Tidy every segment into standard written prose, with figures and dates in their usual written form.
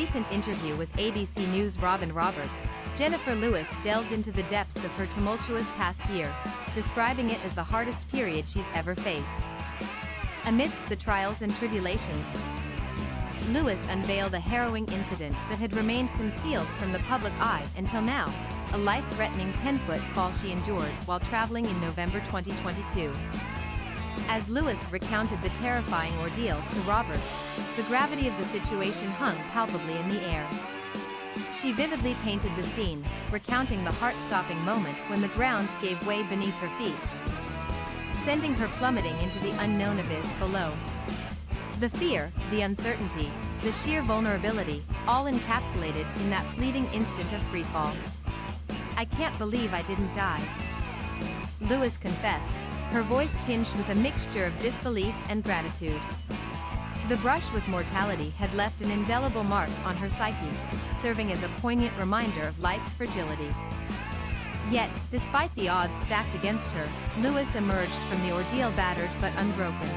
recent interview with ABC News' Robin Roberts, Jenifer Lewis delved into the depths of her tumultuous past year, describing it as the hardest period she's ever faced. Amidst the trials and tribulations, Lewis unveiled a harrowing incident that had remained concealed from the public eye until now, a life-threatening 10-foot fall she endured while traveling in November 2022. As Lewis recounted the terrifying ordeal to Roberts, the gravity of the situation hung palpably in the air. She vividly painted the scene, recounting the heart-stopping moment when the ground gave way beneath her feet, sending her plummeting into the unknown abyss below. The fear, the uncertainty, the sheer vulnerability, all encapsulated in that fleeting instant of freefall. "I can't believe I didn't die," Lewis confessed, her voice tinged with a mixture of disbelief and gratitude. The brush with mortality had left an indelible mark on her psyche, serving as a poignant reminder of life's fragility. Yet, despite the odds stacked against her, Lewis emerged from the ordeal battered but unbroken.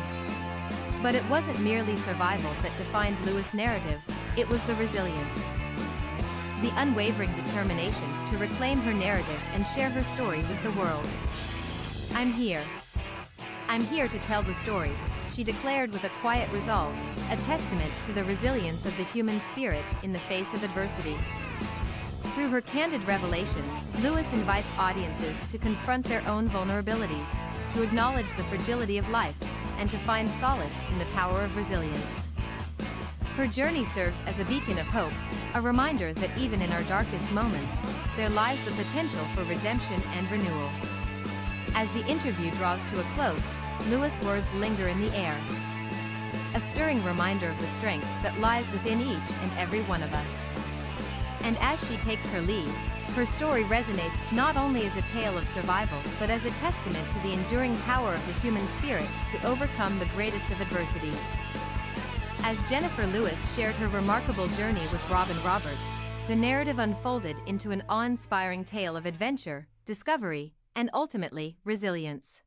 But it wasn't merely survival that defined Lewis' narrative, it was the resilience. The unwavering determination to reclaim her narrative and share her story with the world. "I'm here. I'm here to tell the story," she declared with a quiet resolve, a testament to the resilience of the human spirit in the face of adversity. Through her candid revelation, Lewis invites audiences to confront their own vulnerabilities, to acknowledge the fragility of life, and to find solace in the power of resilience. Her journey serves as a beacon of hope, a reminder that even in our darkest moments, there lies the potential for redemption and renewal. As the interview draws to a close, Lewis' words linger in the air, a stirring reminder of the strength that lies within each and every one of us. And as she takes her leave, her story resonates not only as a tale of survival but as a testament to the enduring power of the human spirit to overcome the greatest of adversities. As Jenifer Lewis shared her remarkable journey with Robin Roberts, the narrative unfolded into an awe-inspiring tale of adventure, discovery, and ultimately, resilience.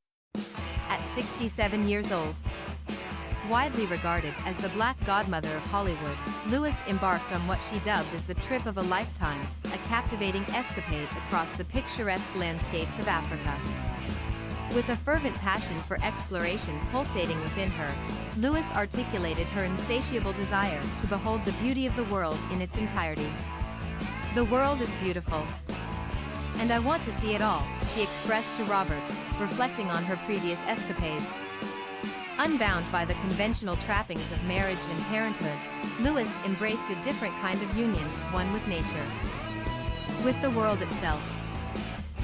At 67 years old, widely regarded as the Black Godmother of Hollywood, Lewis embarked on what she dubbed as the trip of a lifetime, a captivating escapade across the picturesque landscapes of Africa. With a fervent passion for exploration pulsating within her, Lewis articulated her insatiable desire to behold the beauty of the world in its entirety. "The world is beautiful, and I want to see it all," she expressed to Roberts, reflecting on her previous escapades. Unbound by the conventional trappings of marriage and parenthood, Lewis embraced a different kind of union, one with nature, with the world itself.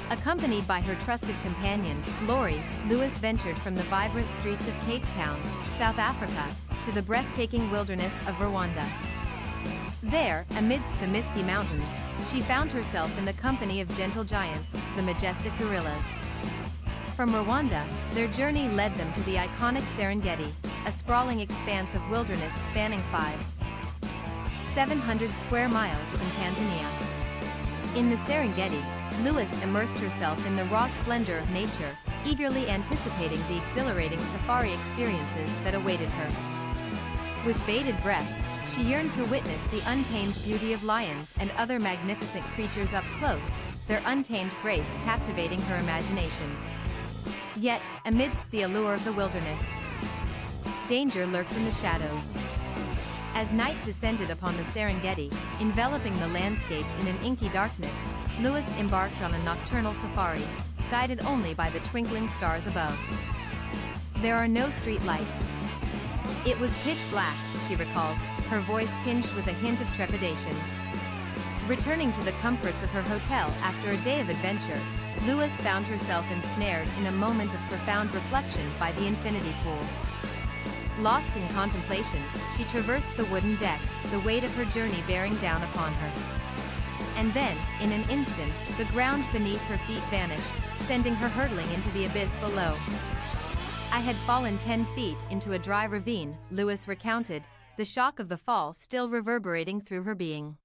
Accompanied by her trusted companion, Lori, Lewis ventured from the vibrant streets of Cape Town, South Africa, to the breathtaking wilderness of Rwanda. There, amidst the misty mountains, she found herself in the company of gentle giants, the majestic gorillas. From Rwanda, their journey led them to the iconic Serengeti, a sprawling expanse of wilderness spanning 5,700 square miles in Tanzania. In the Serengeti, Lewis immersed herself in the raw splendor of nature, eagerly anticipating the exhilarating safari experiences that awaited her. With bated breath, she yearned to witness the untamed beauty of lions and other magnificent creatures up close, their untamed grace captivating her imagination. Yet, amidst the allure of the wilderness, danger lurked in the shadows. As night descended upon the Serengeti, enveloping the landscape in an inky darkness, Lewis embarked on a nocturnal safari, guided only by the twinkling stars above. "There are no street lights. It was pitch black," she recalled, her voice tinged with a hint of trepidation. Returning to the comforts of her hotel after a day of adventure, Lewis found herself ensnared in a moment of profound reflection by the infinity pool. Lost in contemplation, she traversed the wooden deck, the weight of her journey bearing down upon her. And then, in an instant, the ground beneath her feet vanished, sending her hurtling into the abyss below. "I had fallen 10 feet into a dry ravine," Lewis recounted, the shock of the fall still reverberating through her being.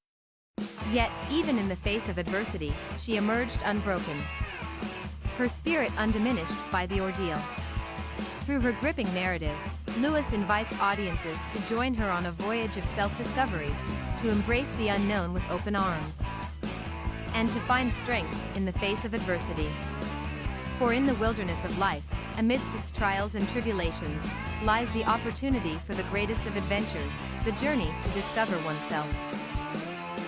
Yet, even in the face of adversity, she emerged unbroken, her spirit undiminished by the ordeal. Through her gripping narrative, Lewis invites audiences to join her on a voyage of self-discovery, to embrace the unknown with open arms, and to find strength in the face of adversity. For in the wilderness of life, amidst its trials and tribulations, lies the opportunity for the greatest of adventures, the journey to discover oneself.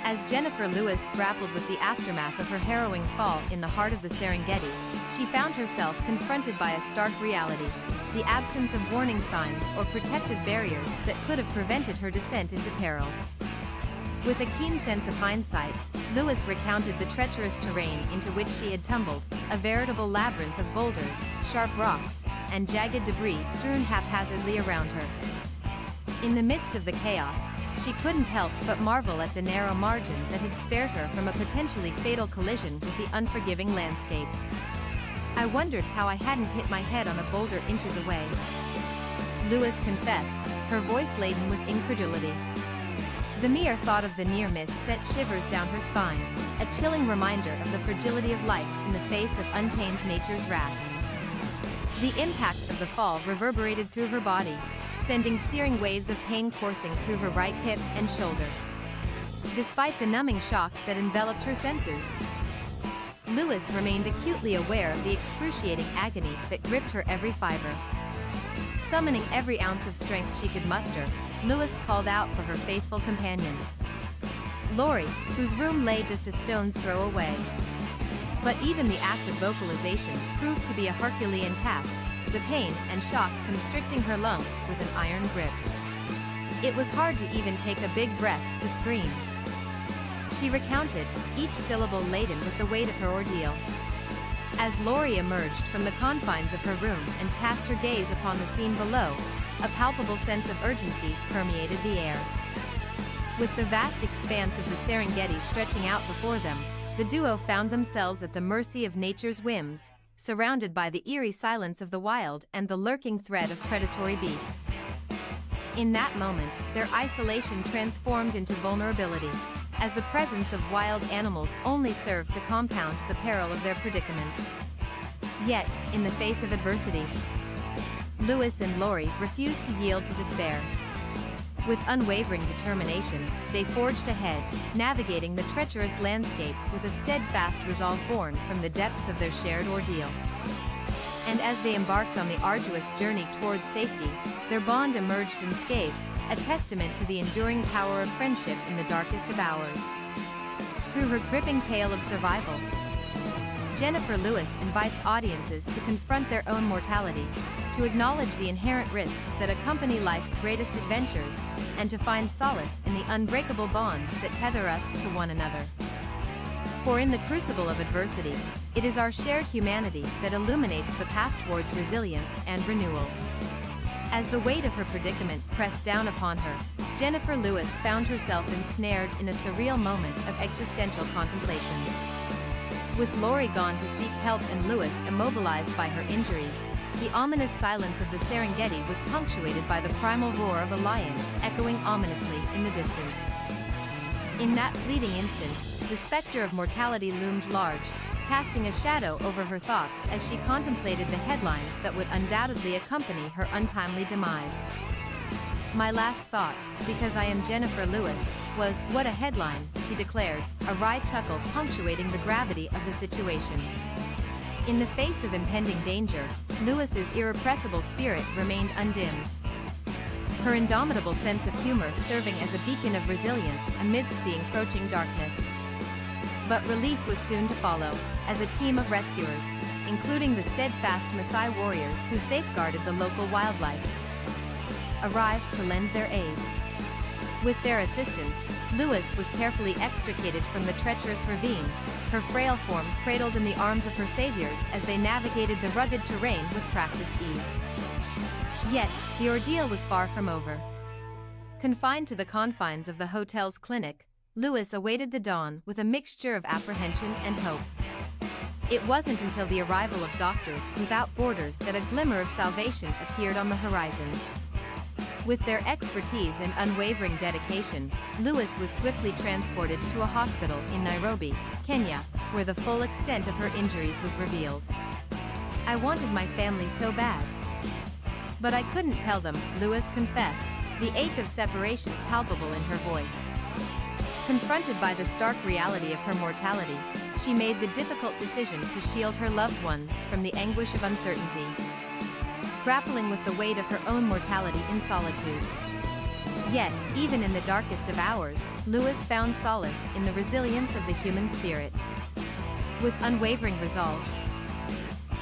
As Jenifer Lewis grappled with the aftermath of her harrowing fall in the heart of the Serengeti, she found herself confronted by a stark reality: the absence of warning signs or protective barriers that could have prevented her descent into peril. With a keen sense of hindsight, Lewis recounted the treacherous terrain into which she had tumbled, a veritable labyrinth of boulders, sharp rocks, and jagged debris strewn haphazardly around her. In the midst of the chaos, she couldn't help but marvel at the narrow margin that had spared her from a potentially fatal collision with the unforgiving landscape. "I wondered how I hadn't hit my head on a boulder inches away," Lewis confessed, her voice laden with incredulity. The mere thought of the near miss sent shivers down her spine, a chilling reminder of the fragility of life in the face of untamed nature's wrath. The impact of the fall reverberated through her body, sending searing waves of pain coursing through her right hip and shoulder. Despite the numbing shock that enveloped her senses, Lewis remained acutely aware of the excruciating agony that gripped her every fiber. Summoning every ounce of strength she could muster, Lewis called out for her faithful companion, Lori, whose room lay just a stone's throw away. But even the act of vocalization proved to be a Herculean task, the pain and shock constricting her lungs with an iron grip. It was hard to even take a big breath to scream. She recounted, each syllable laden with the weight of her ordeal. As Lori emerged from the confines of her room and cast her gaze upon the scene below, a palpable sense of urgency permeated the air. With the vast expanse of the Serengeti stretching out before them, the duo found themselves at the mercy of nature's whims, surrounded by the eerie silence of the wild and the lurking threat of predatory beasts. In that moment, their isolation transformed into vulnerability, as the presence of wild animals only served to compound the peril of their predicament. Yet, in the face of adversity, Lewis and Lori refused to yield to despair. With unwavering determination, they forged ahead, navigating the treacherous landscape with a steadfast resolve born from the depths of their shared ordeal. And as they embarked on the arduous journey towards safety, their bond emerged unscathed, a testament to the enduring power of friendship in the darkest of hours. Through her gripping tale of survival, Jenifer Lewis invites audiences to confront their own mortality, to acknowledge the inherent risks that accompany life's greatest adventures, and to find solace in the unbreakable bonds that tether us to one another. For in the crucible of adversity, it is our shared humanity that illuminates the path towards resilience and renewal. As the weight of her predicament pressed down upon her, Jenifer Lewis found herself ensnared in a surreal moment of existential contemplation. With Lori gone to seek help and Lewis immobilized by her injuries, the ominous silence of the Serengeti was punctuated by the primal roar of a lion, echoing ominously in the distance. In that fleeting instant, the specter of mortality loomed large, casting a shadow over her thoughts as she contemplated the headlines that would undoubtedly accompany her untimely demise. "My last thought, because I am Jenifer Lewis, was, what a headline," she declared, a wry chuckle punctuating the gravity of the situation. In the face of impending danger, Lewis's irrepressible spirit remained undimmed, her indomitable sense of humor serving as a beacon of resilience amidst the encroaching darkness. But relief was soon to follow, as a team of rescuers, including the steadfast Maasai warriors who safeguarded the local wildlife, arrived to lend their aid. With their assistance, Lewis was carefully extricated from the treacherous ravine, her frail form cradled in the arms of her saviors as they navigated the rugged terrain with practiced ease. Yet, the ordeal was far from over. Confined to the confines of the hotel's clinic, Lewis awaited the dawn with a mixture of apprehension and hope. It wasn't until the arrival of Doctors Without Borders that a glimmer of salvation appeared on the horizon. With their expertise and unwavering dedication, Lewis was swiftly transported to a hospital in Nairobi, Kenya, where the full extent of her injuries was revealed. "I wanted my family so bad, but I couldn't tell them," Lewis confessed, the ache of separation palpable in her voice. Confronted by the stark reality of her mortality, she made the difficult decision to shield her loved ones from the anguish of uncertainty. Grappling with the weight of her own mortality in solitude. Yet, even in the darkest of hours, Lewis found solace in the resilience of the human spirit. With unwavering resolve,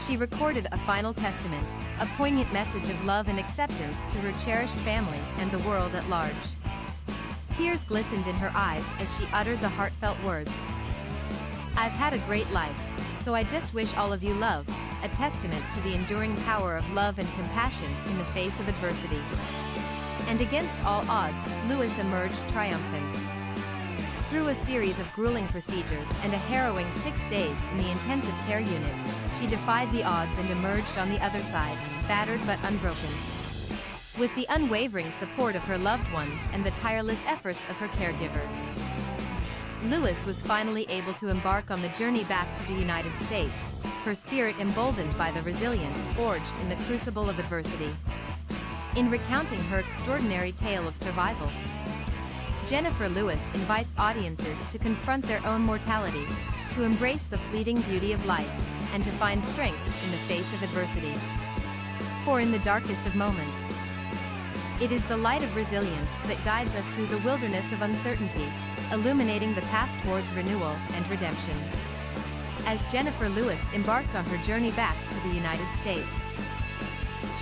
she recorded a final testament, a poignant message of love and acceptance to her cherished family and the world at large. Tears glistened in her eyes as she uttered the heartfelt words. "I've had a great life, so I just wish all of you love," a testament to the enduring power of love and compassion in the face of adversity. And against all odds, Lewis emerged triumphant. Through a series of grueling procedures and a harrowing 6 days in the intensive care unit, she defied the odds and emerged on the other side, battered but unbroken. With the unwavering support of her loved ones and the tireless efforts of her caregivers, Lewis was finally able to embark on the journey back to the United States, her spirit emboldened by the resilience forged in the crucible of adversity. In recounting her extraordinary tale of survival, Jenifer Lewis invites audiences to confront their own mortality, to embrace the fleeting beauty of life, and to find strength in the face of adversity. For in the darkest of moments, it is the light of resilience that guides us through the wilderness of uncertainty, illuminating the path towards renewal and redemption. As Jenifer Lewis embarked on her journey back to the United States,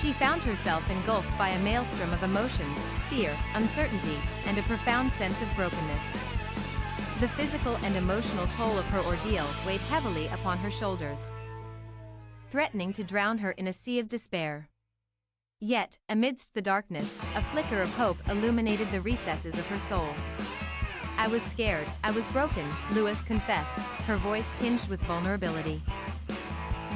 she found herself engulfed by a maelstrom of emotions, fear, uncertainty, and a profound sense of brokenness. The physical and emotional toll of her ordeal weighed heavily upon her shoulders, threatening to drown her in a sea of despair. Yet, amidst the darkness, a flicker of hope illuminated the recesses of her soul. "I was scared, I was broken," Lewis confessed, her voice tinged with vulnerability.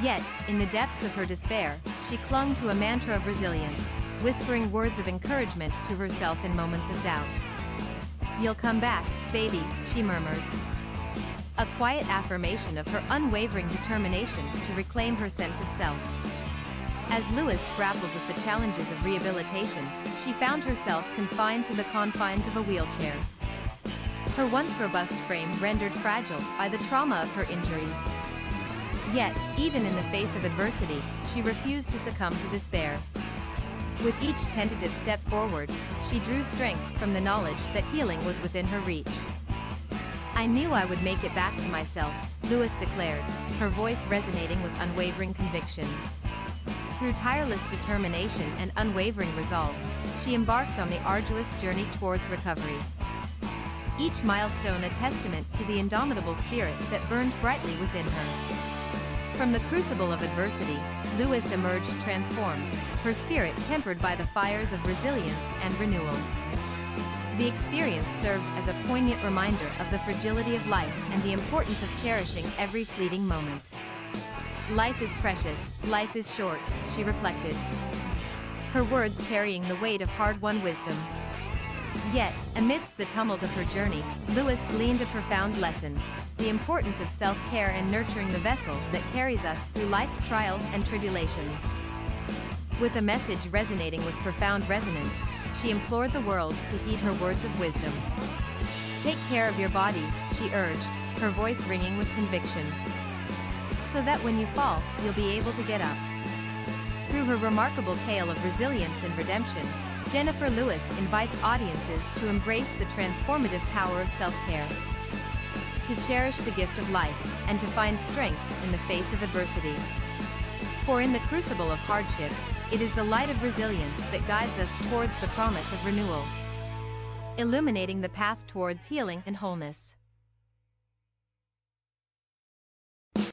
Yet, in the depths of her despair, she clung to a mantra of resilience, whispering words of encouragement to herself in moments of doubt. "You'll come back, baby," she murmured. A quiet affirmation of her unwavering determination to reclaim her sense of self. As Lewis grappled with the challenges of rehabilitation, she found herself confined to the confines of a wheelchair. Her once robust frame rendered fragile by the trauma of her injuries. Yet, even in the face of adversity, she refused to succumb to despair. With each tentative step forward, she drew strength from the knowledge that healing was within her reach. "I knew I would make it back to myself," Lewis declared, her voice resonating with unwavering conviction. Through tireless determination and unwavering resolve, she embarked on the arduous journey towards recovery. Each milestone a testament to the indomitable spirit that burned brightly within her. From the crucible of adversity, Lewis emerged transformed, her spirit tempered by the fires of resilience and renewal. The experience served as a poignant reminder of the fragility of life and the importance of cherishing every fleeting moment. "Life is precious, life is short," she reflected, her words carrying the weight of hard-won wisdom. Yet, amidst the tumult of her journey, Lewis gleaned a profound lesson: the importance of self-care and nurturing the vessel that carries us through life's trials and tribulations. With a message resonating with profound resonance, she implored the world to heed her words of wisdom. "Take care of your bodies," she urged, her voice ringing with conviction, "so that when you fall, you'll be able to get up." Through her remarkable tale of resilience and redemption, Jenifer Lewis invites audiences to embrace the transformative power of self-care, to cherish the gift of life, and to find strength in the face of adversity. For in the crucible of hardship, it is the light of resilience that guides us towards the promise of renewal, illuminating the path towards healing and wholeness.